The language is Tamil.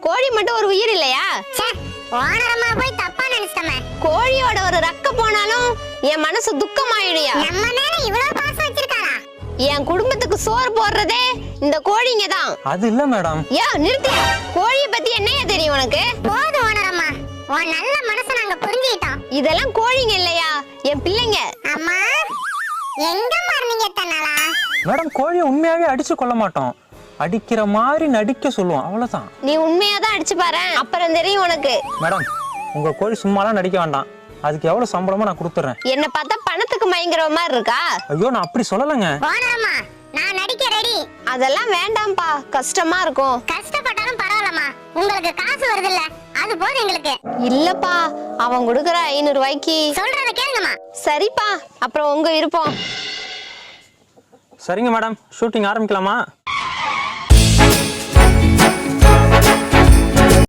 கோழி மட்டும் ஒரு உயிர் இல்லையா? ஓனரமா போய் தப்பா நினைச்சமே. கோழியோட ஒரு ரக்க போனாலும் என் மனசு துக்கமாயிடுயா. நம்ம மேல இவ்வளவு பாசம் வச்சிருக்காரா? என் குடும்பத்துக்கு சோறு போடுறதே இந்த கோழிங்க தான். அது இல்ல மேடம். நிறுத்தியா? கோழிய பத்தி என்னையா தெரியும் உனக்கு? போதும் ஓனரமா, உன் நல்ல மனசை நாங்க புரிஞ்சுக்கிட்டோம். இதெல்லாம் கோழிங்க இல்லையா, என் பிள்ளைங்க. அம்மா எங்க மார்னிங்க தன்னாலா? மேடம் கோழியை உண்மையாவே அடிச்சு கொள்ள மாட்டோம், அடிக்கிற மாதிரி நடிக்க சொல்லுவோம், அவ்வளவுதான். நீ உண்மையாதான் அடிச்சு பாரு, அப்புறம் தெரியும் உனக்கு. மேடம் உங்க கோழி சும்மாலாம் நடிக்க வேண்டாம், அதுக்கு எவ்வளவு சம்பளமா நான் கொடுத்துறேன். என்ன பார்த்தா பணத்துக்கு மயங்குற மாதிரி இருக்கா? ஐயோ நான் அப்படி சொல்லலங்க. ஓனரமா நான் நடிக்க ரெடி. அதெல்லாம் வேண்டாம்பா, கஷ்டமா இருக்கும். கஷ்டப்பட்டாலும் பரவாயில்லம்மா, உங்களுக்கு காசு வருதுல்ல அது போதும் எங்களுக்கு. இல்லப்பா, அவன் கொடுக்குற 500 ரூபாய்க்கு. சொல்றத கேளுங்கம்மா. சரிப்பா, அப்புறம் உங்க விருப்பம். சரிங்க மேடம், ஷூட்டிங் ஆரம்பிக்கலாமா?